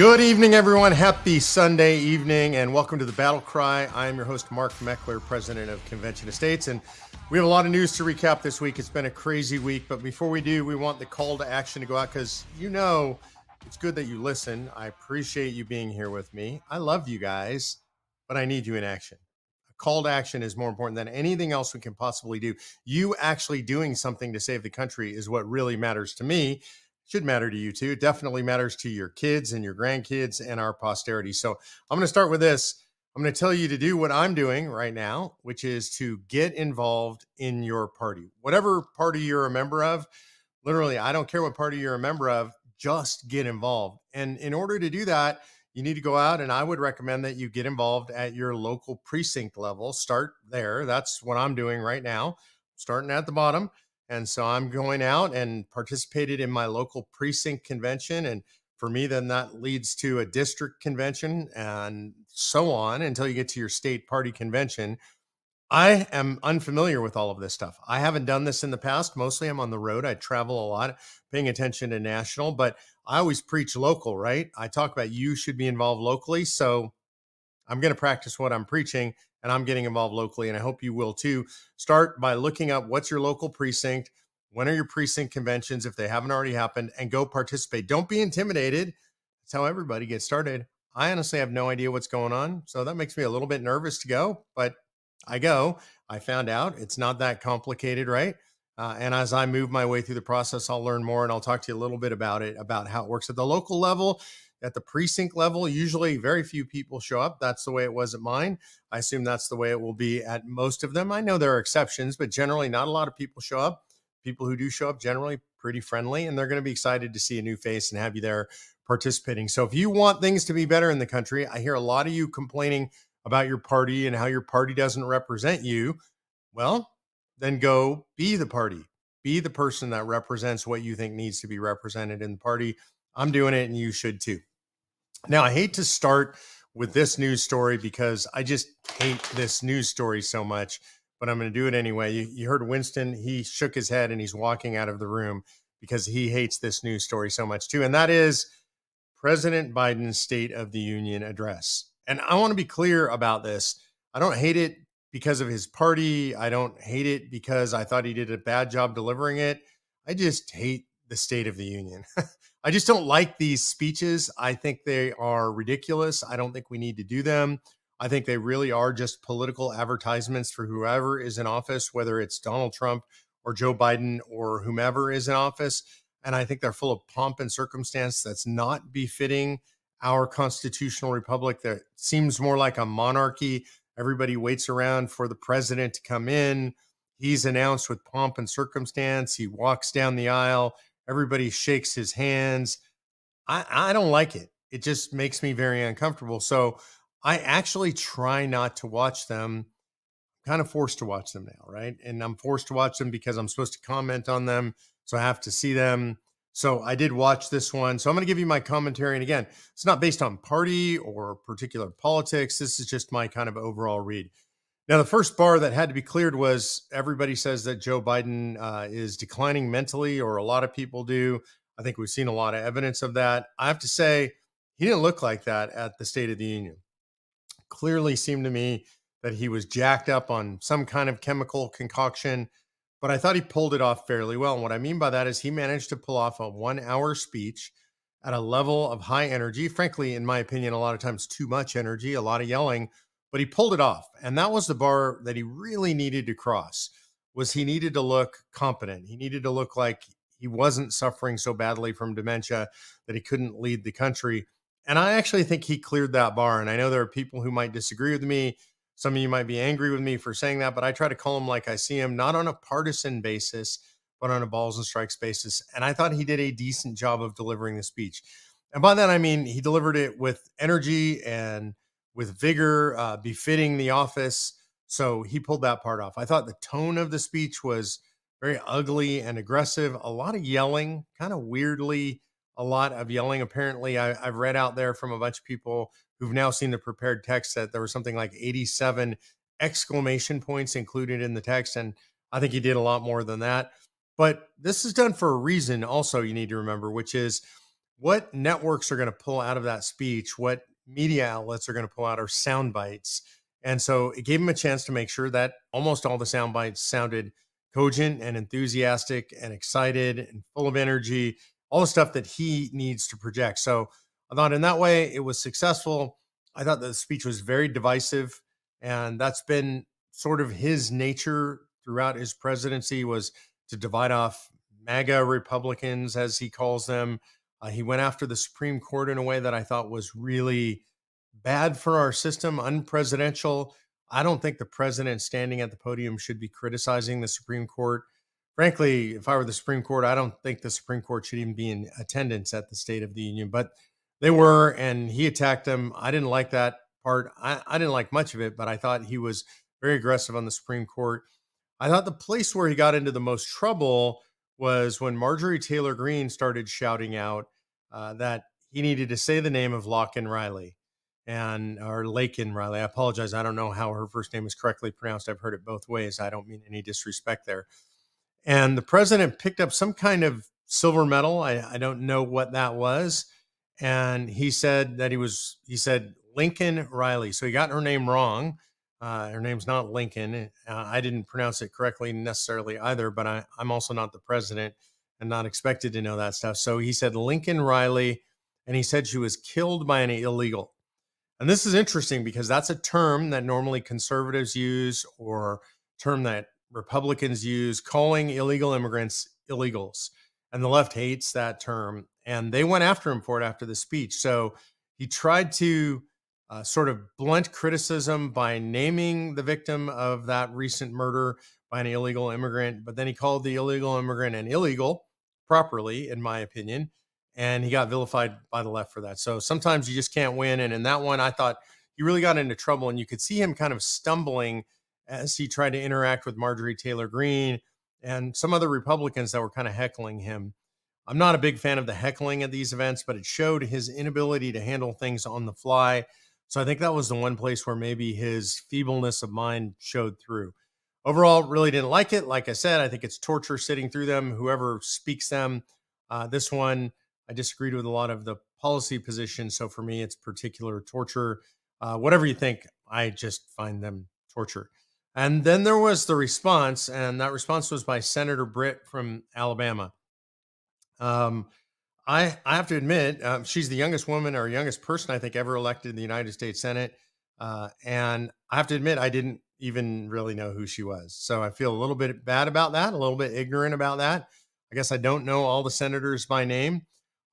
Good evening, everyone. Happy Sunday evening, and welcome to the BattleCry. I am your host, Mark Meckler, president of Convention Estates, and we have a lot of news to recap this week. It's been a crazy week, but before we do, we want the call to action to go out because it's good that you listen. I appreciate you being here with me. I love you guys, but I need you in action. A call to action is more important than anything else we can possibly do. You actually doing something to save the country is what really matters to me. Should matter to you too. It definitely matters to your kids and your grandkids and our posterity. So I'm going to start with this. I'm going to tell you to do what I'm doing right now, which is to get involved in your party. Whatever party you're a member of, literally, I don't care what party you're a member of, just get involved. And in order to do that, you need to go out, and I would recommend that you get involved at your local precinct level. Start there. That's what I'm doing right now, starting at the bottom. And so I'm going out and participated in my local precinct convention. And for me, then that leads to a district convention and so on until you get to your state party convention. I am unfamiliar with all of this stuff. I haven't done this in the past. Mostly I'm on the road. I travel a lot, paying attention to national, but I always preach local, right? I talk about you should be involved locally. So I'm going to practice what I'm preaching, and I'm getting involved locally, and I hope you will too. Start by looking up what's your local precinct, when are your precinct conventions if they haven't already happened, and go participate. Don't be intimidated. That's how everybody gets started. I honestly have no idea what's going on, so that makes me a little bit nervous to go, but I go. I found out it's not that complicated, right? And as I move my way through the process, I'll learn more, and I'll talk to you a little bit about it, about how it works at the local level. At the precinct level, usually very few people show up. That's the way it was at mine. I assume that's the way it will be at most of them. I know there are exceptions, but generally not a lot of people show up. People who do show up generally pretty friendly, and they're going to be excited to see a new face and have you there participating. So if you want things to be better in the country, I hear a lot of you complaining about your party and how your party doesn't represent you. Well, then go be the party. Be the person that represents what you think needs to be represented in the party. I'm doing it, and you should too. Now, I hate to start with this news story because I just hate this news story so much, but I'm going to do it anyway. You heard Winston, he shook his head and he's walking out of the room because he hates this news story so much too. And that is President Biden's State of the Union address. And I want to be clear about this. I don't hate it because of his party. I don't hate it because I thought he did a bad job delivering it. I just hate the State of the Union. I just don't like these speeches. I think they are ridiculous. I don't think we need to do them. I think they really are just political advertisements for whoever is in office, whether it's Donald Trump or Joe Biden or whomever is in office. And I think they're full of pomp and circumstance that's not befitting our constitutional republic. That seems more like a monarchy. Everybody waits around for the president to come in. He's announced with pomp and circumstance. He walks down the aisle. Everybody shakes his hands. I don't like it. It just makes me very uncomfortable. So I actually try not to watch them. I'm kind of forced to watch them now, right? And I'm forced to watch them because I'm supposed to comment on them. So I have to see them. So I did watch this one. So I'm going to give you my commentary. And again, it's not based on party or particular politics. This is just my kind of overall read. Now, the first bar that had to be cleared was everybody says that Joe Biden is declining mentally, or a lot of people do. I think we've seen a lot of evidence of that. I have to say, he didn't look like that at the State of the Union. Clearly seemed to me that he was jacked up on some kind of chemical concoction, but I thought he pulled it off fairly well. And what I mean by that is he managed to pull off a 1-hour speech at a level of high energy. Frankly, in my opinion, a lot of times too much energy, a lot of yelling, but he pulled it off. And that was the bar that he really needed to cross. Was he needed to look competent. He needed to look like he wasn't suffering so badly from dementia that he couldn't lead the country. And I actually think he cleared that bar. And I know there are people who might disagree with me. Some of you might be angry with me for saying that, but I try to call him like I see him, not on a partisan basis, but on a balls and strikes basis. And I thought he did a decent job of delivering the speech. And by that, I mean, he delivered it with energy and with vigor, befitting the office. So he pulled that part off. I thought the tone of the speech was very ugly and aggressive, a lot of yelling, kind of weirdly, a lot of yelling. Apparently, I've read out there from a bunch of people who've now seen the prepared text that there was something like 87 exclamation points included in the text. And I think he did a lot more than that. But this is done for a reason also, you need to remember, which is what networks are going to pull out of that speech, what media outlets are going to pull out, are sound bites. And so it gave him a chance to make sure that almost all the sound bites sounded cogent and enthusiastic and excited and full of energy, all the stuff that he needs to project. So I thought in that way it was successful. I thought the speech was very divisive, and that's been sort of his nature throughout his presidency, was to divide off MAGA Republicans, as he calls them. He went after the Supreme Court in a way that I thought was really bad for our system, unpresidential. I don't think the president standing at the podium should be criticizing the Supreme Court. Frankly, if I were the Supreme Court, I don't think the Supreme Court should even be in attendance at the State of the Union, but they were, and he attacked them. I didn't like that part. I didn't like much of it, but I thought he was very aggressive on the Supreme Court. I thought the place where he got into the most trouble was when Marjorie Taylor Greene started shouting out that he needed to say the name of Lachlan Riley and or Lakin Riley. I apologize. I don't know how her first name is correctly pronounced. I've heard it both ways. I don't mean any disrespect there. And the president picked up some kind of silver medal. I don't know what that was. And he said that he said Lincoln Riley. So he got her name wrong. Her name's not Lincoln. I didn't pronounce it correctly necessarily either, but I'm also not the president and not expected to know that stuff. So he said Lincoln Riley, and he said she was killed by an illegal. And this is interesting because that's a term that normally conservatives use, or term that Republicans use, calling illegal immigrants illegals. And the left hates that term. And they went after him for it after the speech. So he tried to sort of blunt criticism by naming the victim of that recent murder by an illegal immigrant. But then he called the illegal immigrant an illegal properly, in my opinion, and he got vilified by the left for that. So sometimes you just can't win. And in that one, I thought he really got into trouble, and you could see him kind of stumbling as he tried to interact with Marjorie Taylor Greene and some other Republicans that were kind of heckling him. I'm not a big fan of the heckling at these events, but it showed his inability to handle things on the fly. So I think that was the one place where maybe his feebleness of mind showed through. Overall, really didn't like it. Like I said, I think it's torture sitting through them, whoever speaks them. This one, I disagreed with a lot of the policy positions. So for me, it's particular torture. Whatever you think, I just find them torture. And then there was the response, and that response was by Senator Britt from Alabama. Um, I have to admit, she's the youngest woman or youngest person I think ever elected in the United States Senate. And I have to admit, I didn't even really know who she was. So I feel a little bit bad about that, a little bit ignorant about that. I guess I don't know all the senators by name.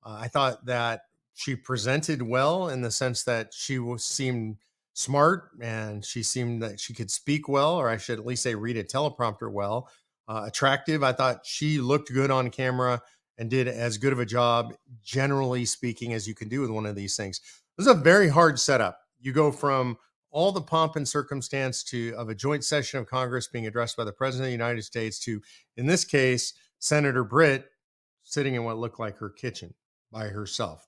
I thought that she presented well in the sense that seemed smart, and she seemed that she could speak well, or I should at least say read a teleprompter well. Attractive. I thought she looked good on camera and did as good of a job, generally speaking, as you can do with one of these things. This is a very hard setup. You go from all the pomp and circumstance of a joint session of Congress being addressed by the President of the United States to, in this case, Senator Britt sitting in what looked like her kitchen by herself.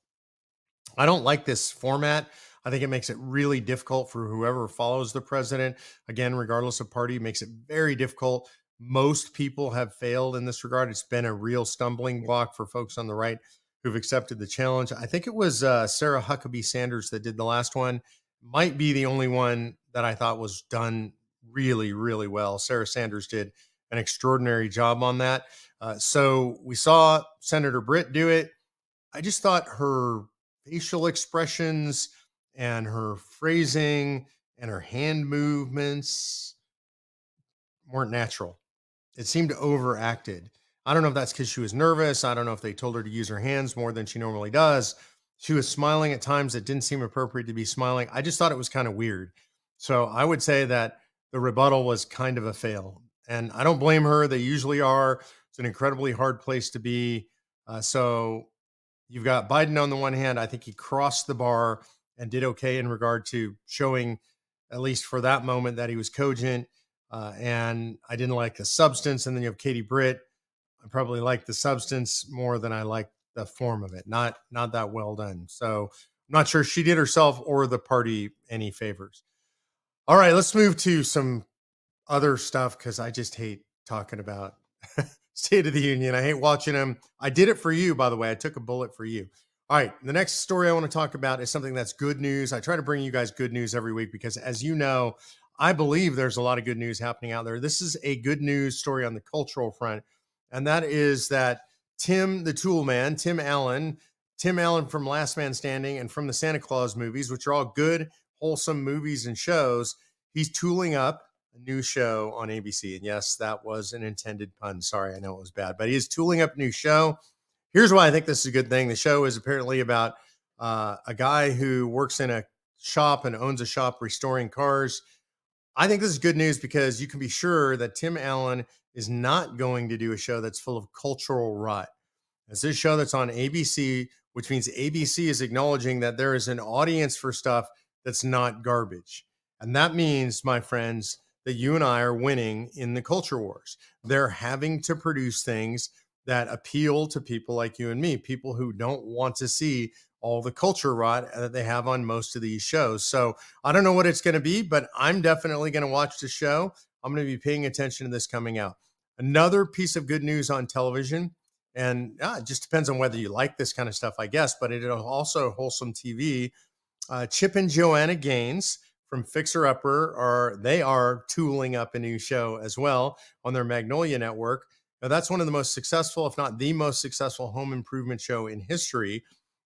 I don't like this format. I think it makes it really difficult for whoever follows the president. Again, regardless of party, it makes it very difficult. Most people have failed in this regard. It's been a real stumbling block for folks on the right who've accepted the challenge. I think it was Sarah Huckabee Sanders that did the last one. Might be the only one that I thought was done really, really well. Sarah Sanders did an extraordinary job on that. So we saw Senator Britt do it. I just thought her facial expressions and her phrasing and her hand movements weren't natural. It seemed overacted. I don't know if that's because she was nervous. I don't know if they told her to use her hands more than she normally does. She was smiling at times that didn't seem appropriate to be smiling. I just thought it was kind of weird. So I would say that the rebuttal was kind of a fail. And I don't blame her. They usually are. It's an incredibly hard place to be. So you've got Biden on the one hand. I think he crossed the bar and did okay in regard to showing, at least for that moment, that he was cogent. And I didn't like the substance. And then you have Katie Britt. I probably like the substance more than I like the form of it. Not that well done. So I'm not sure she did herself or the party any favors. All right, let's move to some other stuff because I just hate talking about State of the Union. I hate watching them. I did it for you, by the way. I took a bullet for you. All right. The next story I want to talk about is something that's good news. I try to bring you guys good news every week because, as you know, I believe there's a lot of good news happening out there. This is a good news story on the cultural front. And that is that Tim the Tool Man, Tim Allen from Last Man Standing and from the Santa Claus movies, which are all good, wholesome movies and shows, he's tooling up a new show on ABC. And yes, that was an intended pun. Sorry, I know it was bad, but he is tooling up a new show. Here's why I think this is a good thing. The show is apparently about a guy who works in a shop and owns a shop restoring cars. I think this is good news because you can be sure that Tim Allen is not going to do a show that's full of cultural rot. It's this show that's on ABC, which means ABC is acknowledging that there is an audience for stuff that's not garbage. And that means, my friends, that you and I are winning in the culture wars. They're having to produce things that appeal to people like you and me, people who don't want to see all the culture rot that they have on most of these shows. So I don't know what it's going to be, but I'm definitely going to watch the show. I'm going to be paying attention to this coming out. Another piece of good news on television, and it just depends on whether you like this kind of stuff, I guess, but it is also wholesome TV. Chip and Joanna Gaines from Fixer Upper are tooling up a new show as well on their Magnolia network. Now, that's one of the most successful, if not the most successful, home improvement show in history.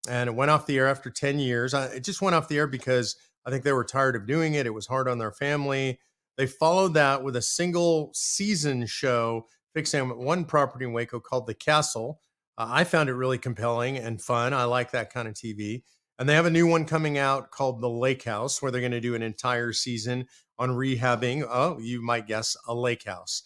And it went off the air after 10 years. It just went off the air because I think they were tired of doing it. It was hard on their family. They followed that with a single season show fixing on one property in Waco called The Castle. I found it really compelling and fun. I like that kind of TV. And they have a new one coming out called The Lake House, where they're going to do an entire season on rehabbing, oh, you might guess, a lake house.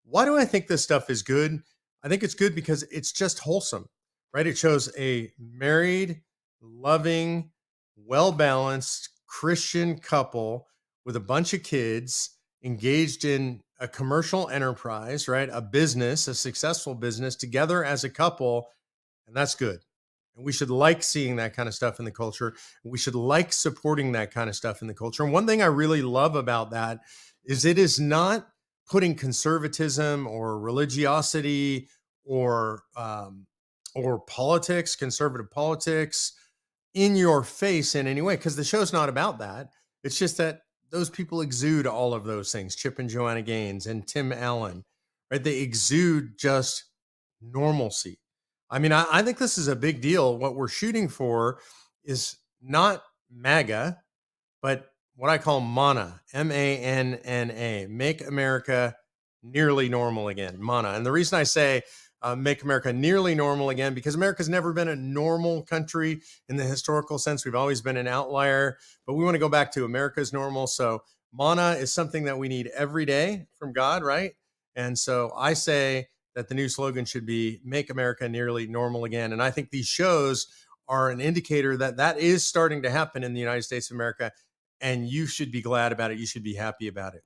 Why do I think this stuff is good? I think it's good because it's just wholesome, right? It shows a married, loving, well balanced Christian couple with a bunch of kids engaged in a commercial enterprise, right? A business, a successful business together as a couple. And that's good. And we should like seeing that kind of stuff in the culture. We should like supporting that kind of stuff in the culture. And one thing I really love about that is it is not putting conservatism or religiosity or politics, conservative politics, in your face in any way, because the show's not about that. It's just that those people exude all of those things. Chip and Joanna Gaines and Tim Allen, right? They exude just normalcy. I mean, I think this is a big deal. What we're shooting for is not MAGA, but what I call MANA, MANNA, Make America Nearly Normal Again, MANA. And the reason I say make America nearly normal again, because America's never been a normal country in the historical sense. We've always been an outlier, but we want to go back to America's normal. So MANA is something that we need every day from God, right? And so I say that the new slogan should be Make America Nearly Normal Again. And I think these shows are an indicator that that is starting to happen in the United States of America. And you should be glad about it. You should be happy about it.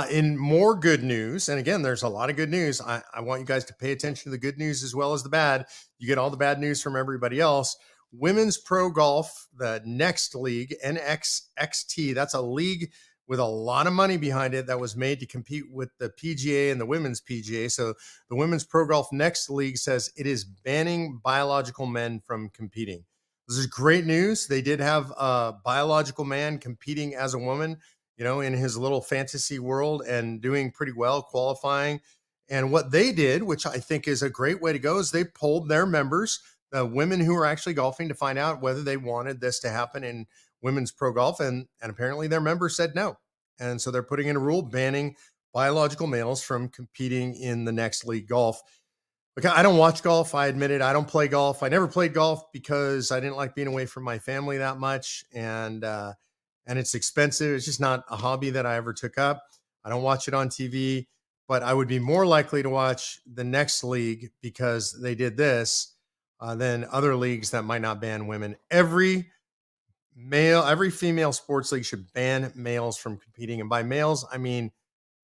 In more good news, and again, there's a lot of good news. I want you guys to pay attention to the good news as well as the bad. You get all the bad news from everybody else. Women's Pro Golf, the Next League, NXXT, that's a league with a lot of money behind it that was made to compete with the PGA and the Women's PGA. So the Women's Pro Golf Next League says it is banning biological men from competing. This is great news. They did have a biological man competing as a woman, in his little fantasy world and doing pretty well, qualifying. And what they did, which I think is a great way to go, is they polled their members, the women who are actually golfing, to find out whether they wanted this to happen in women's pro golf. And apparently their members said no. And so they're putting in a rule banning biological males from competing in the Next League Golf. Look, I don't watch golf. I admit it. I don't play golf. I never played golf because I didn't like being away from my family that much. And it's expensive. It's just not a hobby that I ever took up. I don't watch it on TV, but I would be more likely to watch the Next League because they did this than other leagues that might not ban women. Every female sports league should ban males from competing. And by males, I mean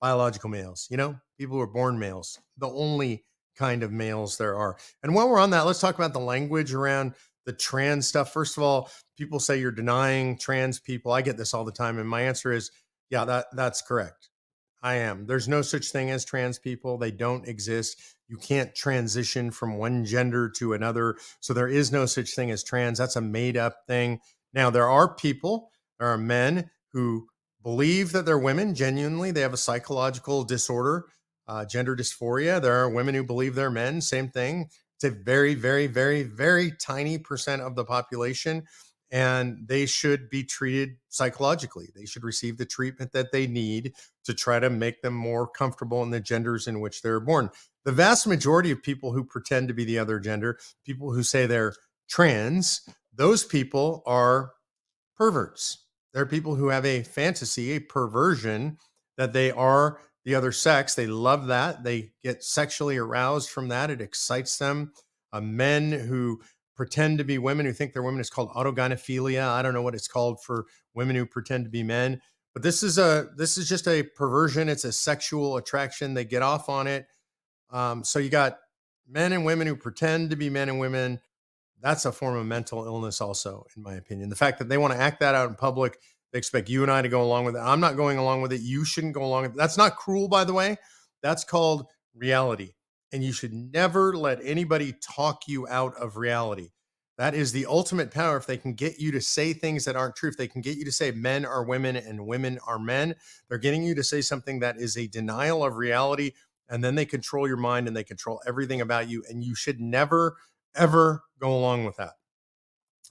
biological males, people who are born males, the only kind of males there are. And while we're on that, let's talk about the language around the trans stuff. First of all, people say you're denying trans people. I get this all the time. And my answer is, yeah, that's correct. I am. There's no such thing as trans people. They don't exist. You can't transition from one gender to another. So there is no such thing as trans. That's a made up thing. Now, there are men who believe that they're women genuinely. They have a psychological disorder, gender dysphoria. There are women who believe they're men, same thing. It's a very, very, very, very tiny percent of the population, and they should be treated psychologically. They should receive the treatment that they need to try to make them more comfortable in the genders in which they're born. The vast majority of people who pretend to be the other gender, people who say they're trans, those people are perverts. They're people who have a fantasy, a perversion that they are the other sex. They love that. They get sexually aroused from that. It excites them. Men who pretend to be women, who think they're women, is called autogynephilia. I don't know what it's called for women who pretend to be men, but this is just a perversion. It's a sexual attraction. They get off on it. So you got men and women who pretend to be men and women. That's a form of mental illness also, in my opinion. The fact that they want to act that out in public, they expect you and I to go along with it. I'm not going along with it. You shouldn't go along with it. That's not cruel, by the way. That's called reality. And you should never let anybody talk you out of reality. That is the ultimate power. If they can get you to say things that aren't true, if they can get you to say men are women and women are men, they're getting you to say something that is a denial of reality. And then they control your mind and they control everything about you. And you should never, ever go along with that.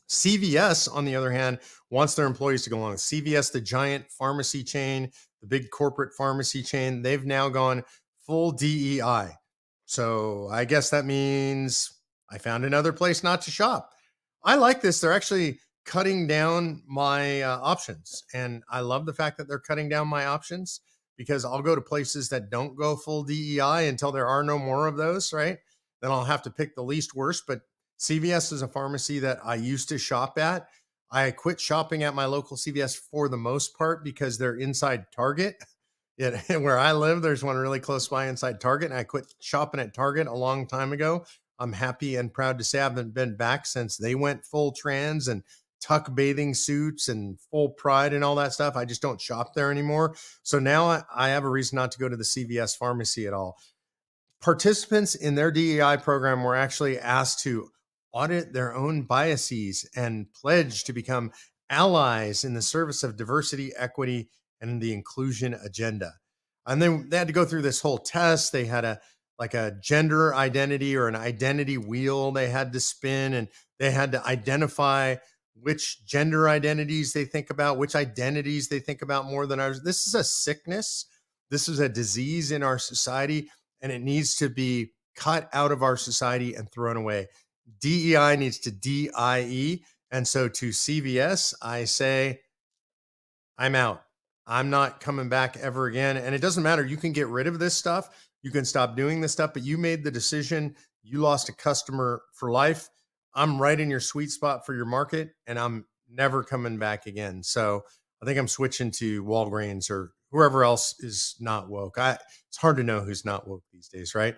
CVS, on the other hand, wants their employees to go along. CVS, the giant pharmacy chain, the big corporate pharmacy chain, they've now gone full DEI. So I guess that means I found another place not to shop. I like this. They're actually cutting down my options. And I love the fact that they're cutting down my options, because I'll go to places that don't go full DEI until there are no more of those, right? Then I'll have to pick the least worst. But CVS is a pharmacy that I used to shop at. I quit shopping at my local CVS for the most part because they're inside Target. Where I live, there's one really close by inside Target, and I quit shopping at Target a long time ago. I'm happy and proud to say I haven't been back since they went full trans and tuck bathing suits and full pride and all that stuff. I just don't shop there anymore. So now I have a reason not to go to the CVS pharmacy at all. Participants in their DEI program were actually asked to audit their own biases and pledge to become allies in the service of diversity, equity, and the inclusion agenda. And then they had to go through this whole test. They had a gender identity or an identity wheel they had to spin, and they had to identify which gender identities they think about, which identities they think about more than ours. This is a sickness. This is a disease in our society, and it needs to be cut out of our society and thrown away. DEI needs to DIE. And so to CVS, I say, I'm out. I'm not coming back ever again. And it doesn't matter. You can get rid of this stuff. You can stop doing this stuff, but you made the decision. You lost a customer for life. I'm right in your sweet spot for your market, and I'm never coming back again. So I think I'm switching to Walgreens or whoever else is not woke. It's hard to know who's not woke these days, right?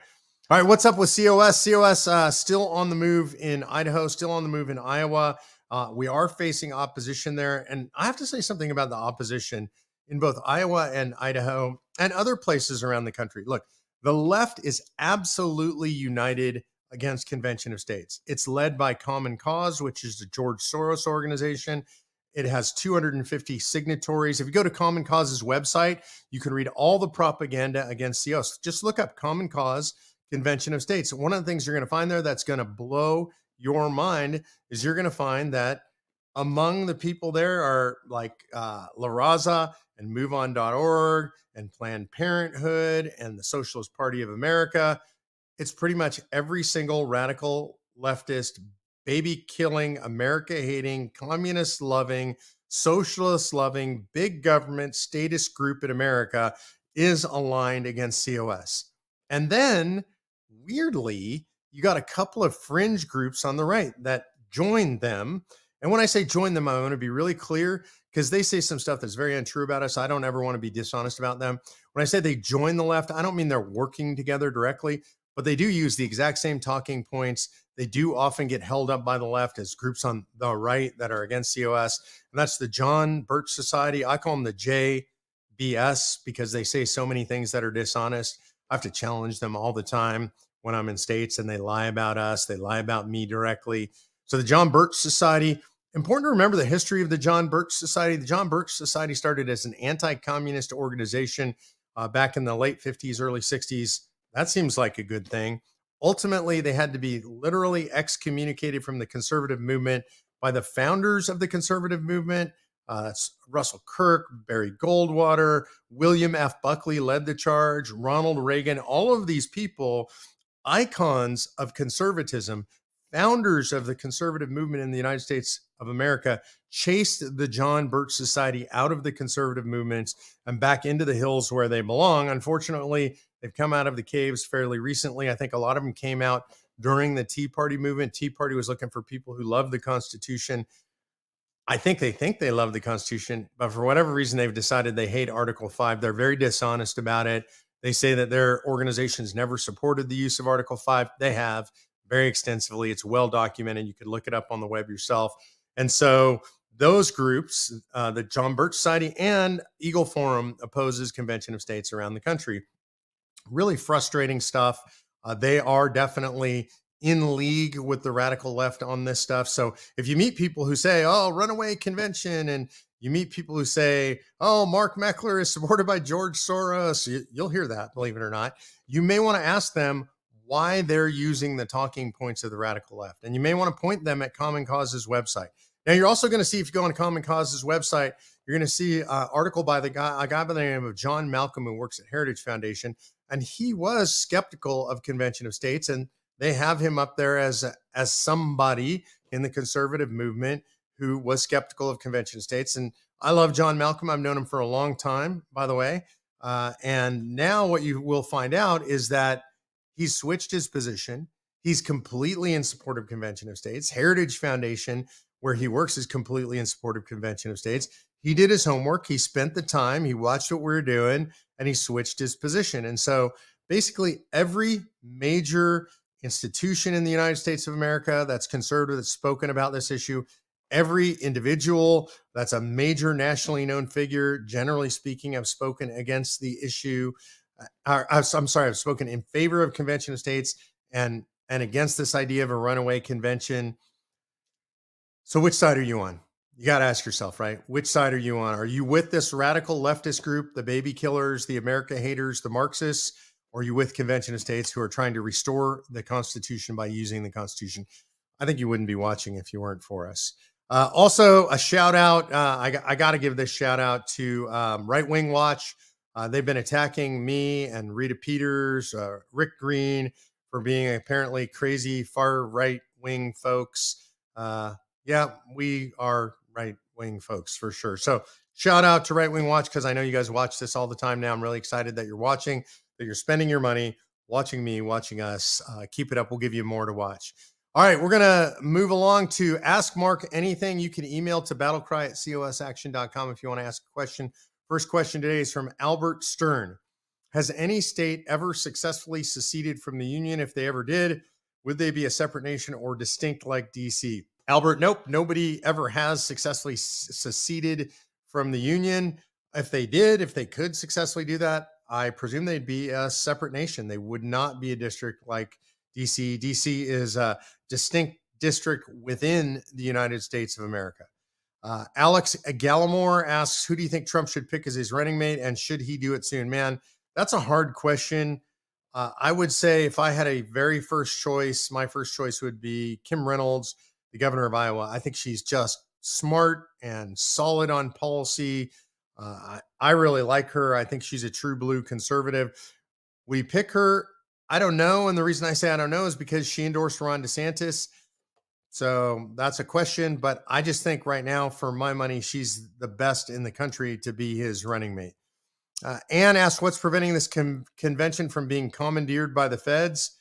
All right, what's up with COS? COS still on the move in Idaho, still on the move in Iowa. We are facing opposition there. And I have to say something about the opposition in both Iowa and Idaho and other places around the country. Look, the left is absolutely united against Convention of States. It's led by Common Cause, which is the George Soros organization. It has 250 signatories. If you go to Common Cause's website, you can read all the propaganda against COS. Just look up Common Cause Convention of States. One of the things you're going to find there that's going to blow your mind is you're going to find that among the people there are like La Raza and MoveOn.org and Planned Parenthood and the Socialist Party of America. It's pretty much every single radical leftist, baby killing, America hating, communist loving, socialist loving, big government statist group in America is aligned against COS. And then weirdly, you got a couple of fringe groups on the right that joined them. And when I say join them, I want to be really clear because they say some stuff that's very untrue about us. I don't ever want to be dishonest about them. When I say they join the left, I don't mean they're working together directly, but they do use the exact same talking points. They do often get held up by the left as groups on the right that are against COS. And that's the John Birch Society. I call them the JBS because they say so many things that are dishonest. I have to challenge them all the time. when I'm in states, and they lie about us. They lie about me directly. So the John Birch Society, important to remember the history of the John Birch Society. The John Birch Society started as an anti-communist organization back in the late 50s, early 60s. That seems like a good thing. Ultimately, they had to be literally excommunicated from the conservative movement by the founders of the conservative movement. That's Russell Kirk, Barry Goldwater, William F. Buckley led the charge, Ronald Reagan, all of these people, icons of conservatism, founders of the conservative movement in the United States of America, chased the John Birch Society out of the conservative movements and back into the hills where they belong. Unfortunately, they've come out of the caves fairly recently. I think a lot of them came out during the Tea Party movement. Tea Party was looking for people who love the Constitution. I think they love the Constitution, but for whatever reason, they've decided they hate Article 5. They're very dishonest about it. They say that their organizations never supported the use of Article 5. They have very extensively. It's well documented. You could look it up on the web yourself. And so those groups, the John Birch Society and Eagle Forum, opposes Convention of States around the country. Really frustrating stuff. They are definitely in league with the radical left on this stuff. So if you meet people who say, oh, runaway convention, and you meet people who say, oh, Mark Meckler is supported by George Soros, you'll hear that, believe it or not. You may want to ask them why they're using the talking points of the radical left. And you may want to point them at Common Cause's website. Now, you're also going to see, if you go on Common Cause's website, you're going to see an article by a guy by the name of John Malcolm, who works at Heritage Foundation. And he was skeptical of Convention of States, and they have him up there as somebody in the conservative movement who was skeptical of Convention of States. And I love John Malcolm. I've known him for a long time, by the way. And now what you will find out is that he's switched his position. He's completely in support of Convention of States. Heritage Foundation, where he works, is completely in support of Convention of States. He did his homework. He spent the time. He watched what we were doing, and he switched his position. And so basically every major institution in the United States of America that's conservative, that's spoken about this issue, every individual that's a major nationally known figure, generally speaking, have spoken against the issue. I've spoken in favor of Convention of States and against this idea of a runaway convention. So which side are you on? You got to ask yourself, right? Which side are you on? Are you with this radical leftist group, the baby killers, the America haters, the Marxists? Or are you with Convention of States, who are trying to restore the Constitution by using the Constitution? I think you wouldn't be watching if you weren't for us. Also, a shout out. I got to give this shout out to Right Wing Watch. They've been attacking me and Rita Peters, Rick Green, for being apparently crazy far right wing folks. Yeah, we are right wing folks for sure. So shout out to Right Wing Watch, because I know you guys watch this all the time now. I'm really excited that you're watching, that you're spending your money watching me, watching us. Keep it up. We'll give you more to watch. All right, we're going to move along to Ask Mark Anything. You can email to battlecry@cosaction.com if you want to ask a question. First question today is from Albert Stern. Has any state ever successfully seceded from the Union? If they ever did, would they be a separate nation or distinct like DC? Albert, nope. Nobody ever has successfully seceded from the Union. If they did, if they could successfully do that, I presume they'd be a separate nation. They would not be a district like DC. DC is a distinct district within the United States of America. Alex Gallimore asks, who do you think Trump should pick as his running mate, and should he do it soon? Man, that's a hard question. I would say if I had a very first choice, my first choice would be Kim Reynolds, the governor of Iowa. I think she's just smart and solid on policy. I really like her. I think she's a true blue conservative. We pick her. I don't know. And the reason I say I don't know is because she endorsed Ron DeSantis. So that's a question. But I just think right now, for my money, she's the best in the country to be his running mate. Ann asked, what's preventing this convention from being commandeered by the feds?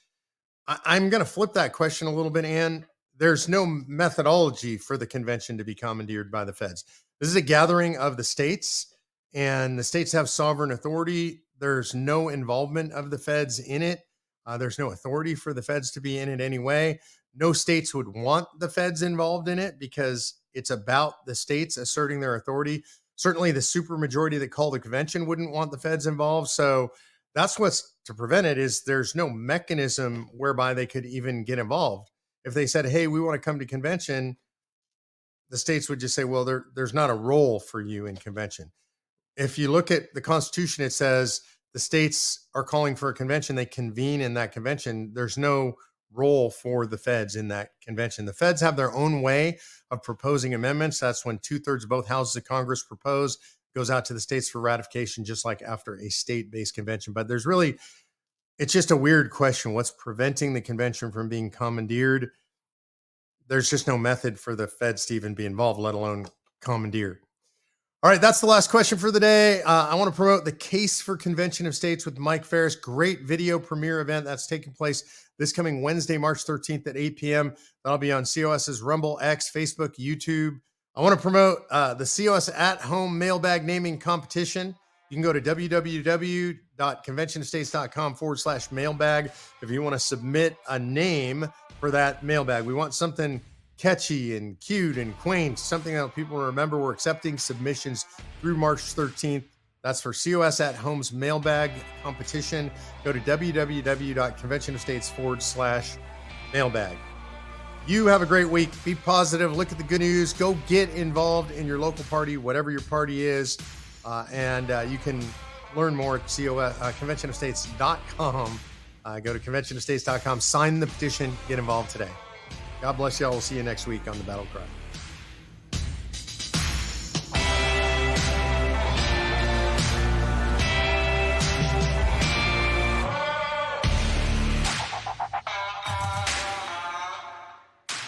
I'm going to flip that question a little bit, Ann. There's no methodology for the convention to be commandeered by the feds. This is a gathering of the states, and the states have sovereign authority. There's no involvement of the feds in it. There's no authority for the feds to be in it anyway. No states would want the feds involved in it because it's about the states asserting their authority. Certainly the supermajority that called the convention wouldn't want the feds involved. So That's what's to prevent it is there's no mechanism whereby they could even get involved. If they said, hey, we want to come to convention, the states would just say, well, there's not a role for you in convention. If you look at the Constitution, it says the states are calling for a convention, they convene in that convention. There's no role for the feds in that convention. The feds have their own way of proposing amendments. That's when 2/3 of both houses of Congress propose, goes out to the states for ratification, just like after a state-based convention. But it's just a weird question. What's preventing the convention from being commandeered? There's just no method for the feds to even be involved, let alone commandeer. All right, that's the last question for the day. I want to promote the Case for Convention of States with Mike Ferris. Great video premiere event that's taking place this coming Wednesday, March 13th at 8 p.m. That'll be on COS's Rumble, X, Facebook, YouTube. I want to promote the COS at home mailbag naming competition. You can go to www.conventionofstates.com/mailbag if you want to submit a name for that mailbag. We want something catchy and cute and quaint, something that people remember. We're accepting submissions through March 13th. That's for COS at Home's mailbag competition. Go to www.conventionofstates.com/mailbag. You have a great week. Be positive. Look at the good news. Go get involved in your local party, whatever your party is. And you can learn more at conventionofstates.com. Go to conventionofstates.com, sign the petition, get involved today. God bless y'all. We'll see you next week on the Battle Cry.